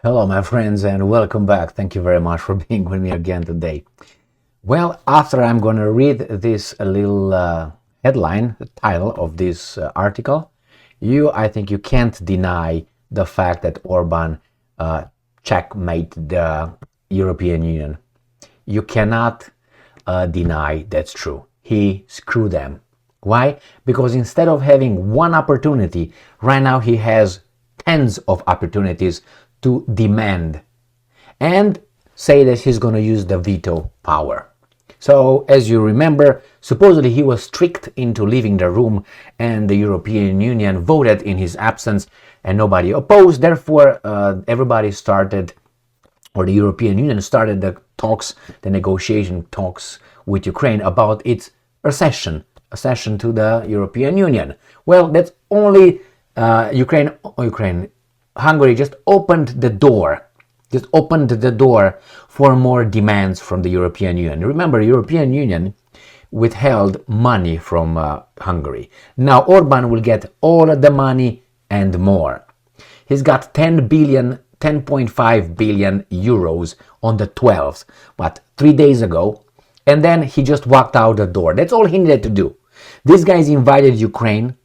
Hello, my friends, and welcome back. Thank you very much for being with me again today. Well, after I'm going to read this little headline, the title of this article, I think you can't deny the fact that Orban checkmate the European Union. You cannot deny that's true. He screwed them. Why? Because instead of having one opportunity, right now he has tens of opportunities to demand and say that he's going to use the veto power. So, as you remember, supposedly he was tricked into leaving the room and the European Union voted in his absence and nobody opposed. Therefore, everybody started, or the European Union started the negotiation talks with Ukraine about its accession to the European Union. Well, that's only Hungary just opened the door for more demands from the European Union. Remember, the European Union withheld money from Hungary. Now Orban will get all of the money and more. He's got 10.5 billion euros on the 12th, 3 days ago, and then he just walked out the door. That's all he needed to do. These guys invited Ukraine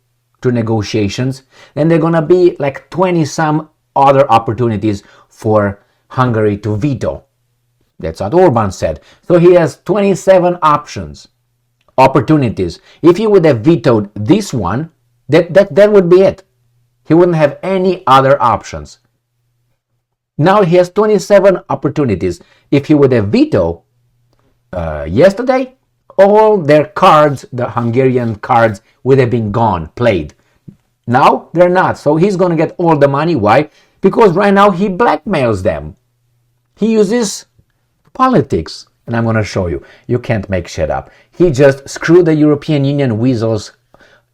to negotiations, and they're gonna be like 20 some other opportunities for Hungary to veto. That's what Orban said. So he has 27 opportunities. If he would have vetoed this one, that would be it. He wouldn't have any other options. Now he has 27 opportunities. If he would have vetoed yesterday, all their cards, the Hungarian cards, would have been gone, played. Now they're not. So he's going to get all the money. Why? Because right now he blackmails them. He uses politics. And I'm going to show you. You can't make shit up. He just screwed the European Union weasels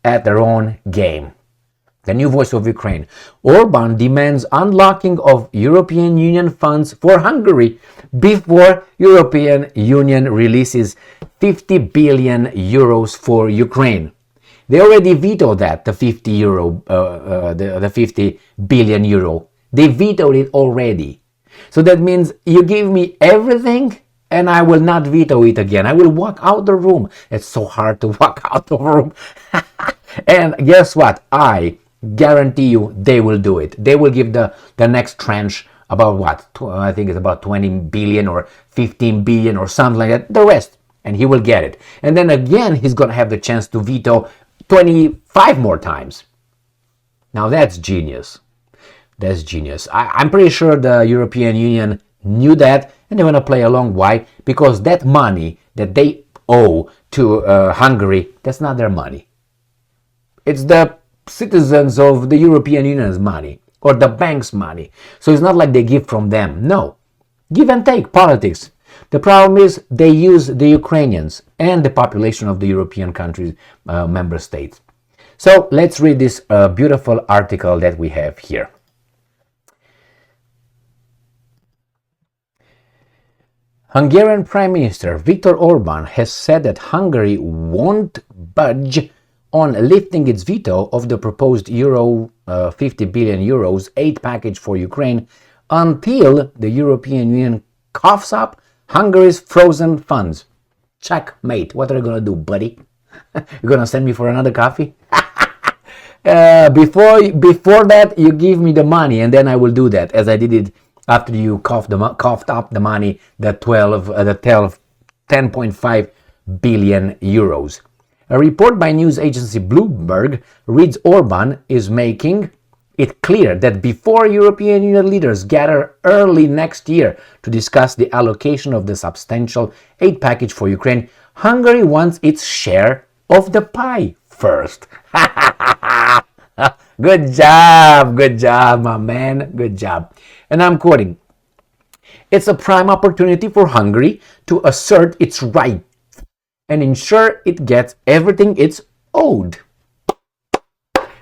at their own game. The new voice of Ukraine. Orban demands unlocking of European Union funds for Hungary before European Union releases 50 billion euros for Ukraine. They already vetoed that, the 50 billion euro. They vetoed it already. So that means you give me everything and I will not veto it again. I will walk out the room. It's so hard to walk out the room. And guess what? I guarantee you they will do it. They will give the next tranche about what? I think it's about 20 billion or 15 billion or something like that. The rest. And he will get it. And then again, he's going to have the chance to veto 25 more times. Now that's genius. That's genius. I'm pretty sure the European Union knew that and they want to play along. Why? Because that money that they owe to Hungary, that's not their money. It's the citizens of the European Union's money or the bank's money. So it's not like they give from them. No. Give and take politics. The problem is they use the Ukrainians and the population of the European countries, member states. So let's read this beautiful article that we have here. Hungarian Prime Minister Viktor Orban has said that Hungary won't budge on lifting its veto of the proposed 50 billion euros aid package for Ukraine until the European Union coughs up Hungary's frozen funds. Checkmate. What are you going to do, buddy? You're going to send me for another coffee? Before that, you give me the money and then I will do that, as I did it after you coughed up the money, the 10.5 billion euros. A report by news agency Bloomberg reads Orban is making it clear that before European Union leaders gather early next year to discuss the allocation of the substantial aid package for Ukraine, Hungary wants its share of the pie first. Good job, my man, good job. And I'm quoting, "It's a prime opportunity for Hungary to assert its right and ensure it gets everything it's owed."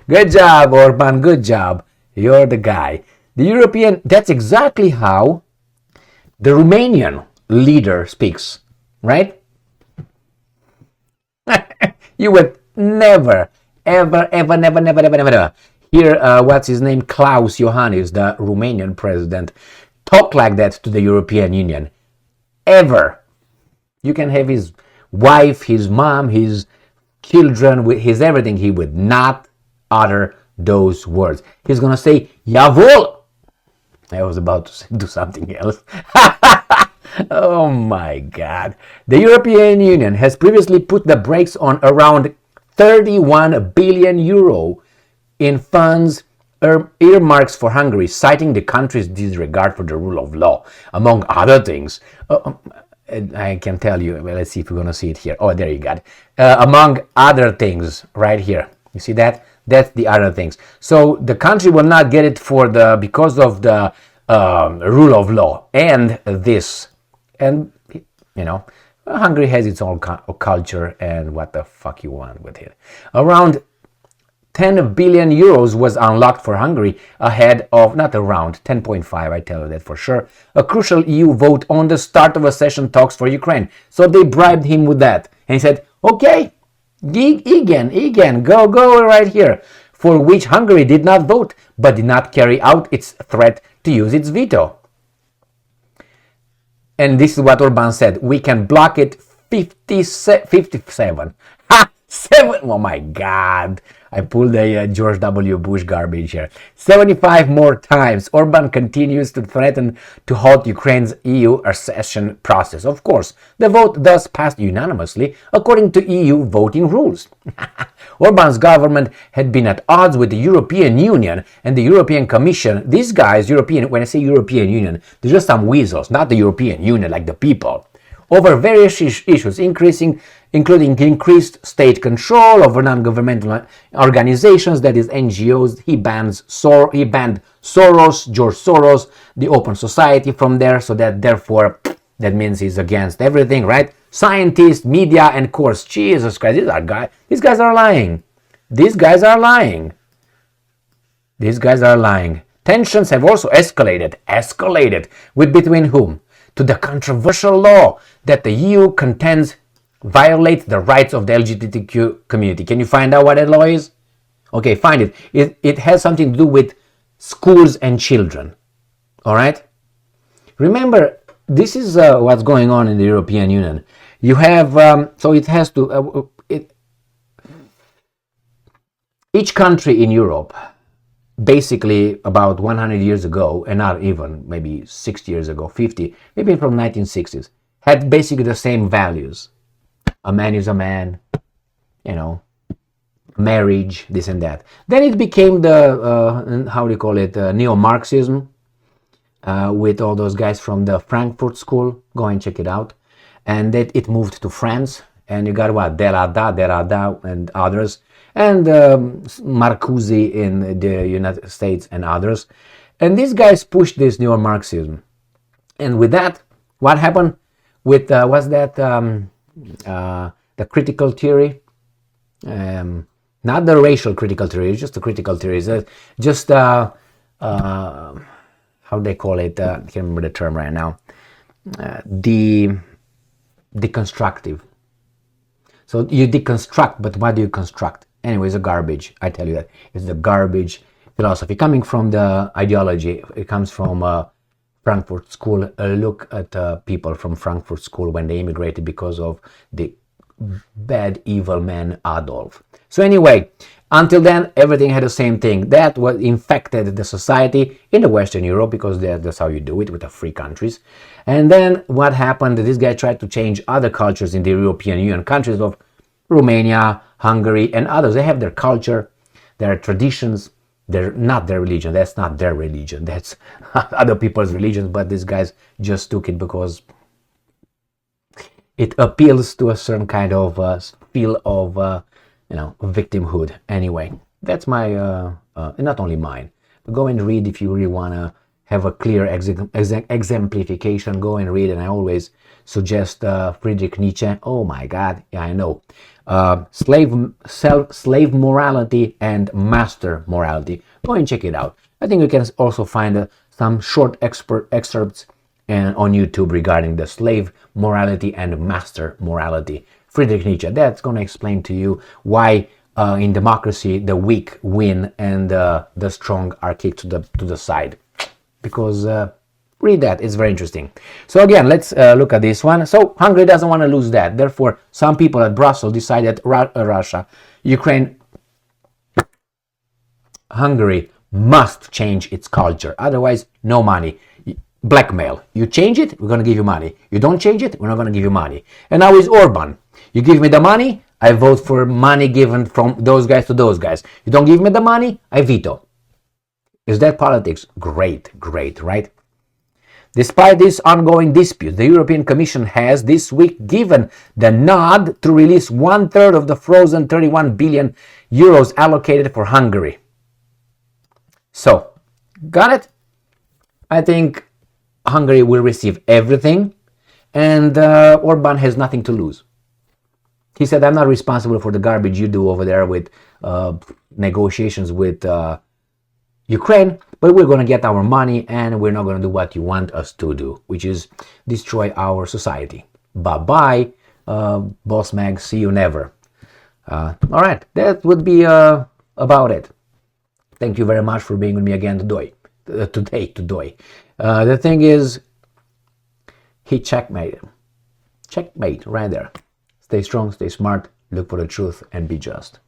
Good job, Orban, good job. You're the guy. That's exactly how the Romanian leader speaks, right? You would never, ever, never. Here, what's his name? Klaus Iohannis, the Romanian president, talk like that to the European Union. Ever. You can have his wife, his mom, his children, his everything. He would not utter those words. He's going to say, jawohl. I was about to do something else. Oh my God. The European Union has previously put the brakes on around 31 billion euro in funds earmarks for Hungary, citing the country's disregard for the rule of law, among other things. I can tell you, well, let's see if we're going to see it here. Oh, there you got it. Among other things, right here. You see that? That's the other things. So the country will not get it because of the rule of law and this. And, you know, Hungary has its own culture, and what the fuck you want with it. Around 10 billion euros was unlocked for Hungary ahead of, not around, 10.5, I tell you that for sure, a crucial EU vote on the start of accession talks for Ukraine. So they bribed him with that. And he said, okay, again, go right here. For which Hungary did not vote, but did not carry out its threat to use its veto. And this is what Orban said. We can block it 57. Ha! 7. Oh my God. I pulled a George W. Bush garbage here. 75 more times. Orban continues to threaten to halt Ukraine's EU accession process. Of course, the vote thus passed unanimously according to EU voting rules. Orban's government had been at odds with the European Union and the European Commission. These guys, when I say European Union, they're just some weasels, not the European Union, like the people. Over various issues, including increased state control over non-governmental organizations, that is NGOs. He banned Soros, George Soros, the Open Society from there, so that therefore that means he's against everything, right? Scientists, media, and of course, Jesus Christ, these guys are lying. These guys are lying. These guys are lying. Tensions have also escalated with between whom? To the controversial law that the EU contends violates the rights of the LGBTQ community. Can you find out what that law is? Okay, find it. It has something to do with schools and children. All right? Remember, this is what's going on in the European Union. You have, so it has to, each country in Europe, basically about 100 years ago, and not even, maybe 60 years ago, 50, maybe from 1960s, had basically the same values. A man is a man, you know, marriage, this and that. Then it became the, how do you call it, neo-Marxism, with all those guys from the Frankfurt School. Go and check it out. And that it moved to France, and you got what, Derrida, and others, and Marcuse in the United States and others. And these guys pushed this neo-Marxism. And with that, what happened with, what's that, the critical theory? Not the racial critical theory, it's just the critical theory. It's just, how they call it, I can't remember the term right now, the deconstructive. So you deconstruct, but what do you construct? Anyway, it's a garbage. I tell you that. It's the garbage philosophy. Coming from the ideology, it comes from Frankfurt School. Look at people from Frankfurt School when they immigrated because of the bad, evil man Adolf. So anyway, until then, everything had the same thing. That was infected the society in the Western Europe, because that's how you do it with the free countries. And then what happened? This guy tried to change other cultures in the European Union, countries of Romania, Hungary, and others. They have their culture, their traditions. They're not their religion. That's not their religion. That's other people's religions. But these guys just took it because it appeals to a certain kind of feel of, victimhood. Anyway, that's my, not only mine. But go and read if you really want to have a clear exemplification. Go and read, and I always suggest Friedrich Nietzsche. Oh my God, yeah, I know. Slave morality and master morality. Go and check it out. I think you can also find some short excerpts on YouTube regarding the slave morality and master morality. Friedrich Nietzsche. That's going to explain to you why in democracy, the weak win and the strong are kicked to the side. Because read that, it's very interesting. So again, let's look at this one. So Hungary doesn't want to lose that. Therefore, some people at Brussels decided Russia, Ukraine, Hungary must change its culture. Otherwise, no money. Blackmail. You change it, we're going to give you money. You don't change it, we're not going to give you money. And now is Orban. You give me the money, I vote for money given from those guys to those guys. You don't give me the money, I veto. Is that politics? Great, great, right? Despite this ongoing dispute, the European Commission has this week given the nod to release 1/3 of the frozen 31 billion euros allocated for Hungary. So, got it? I think Hungary will receive everything, and Orban has nothing to lose. He said, I'm not responsible for the garbage you do over there with negotiations with Ukraine, but we're going to get our money and we're not going to do what you want us to do, which is destroy our society. Bye-bye, Boss Mag, see you never. All right, that would be about it. Thank you very much for being with me again today. The thing is, he checkmated. Checkmate right there. Stay strong, stay smart, look for the truth, and be just.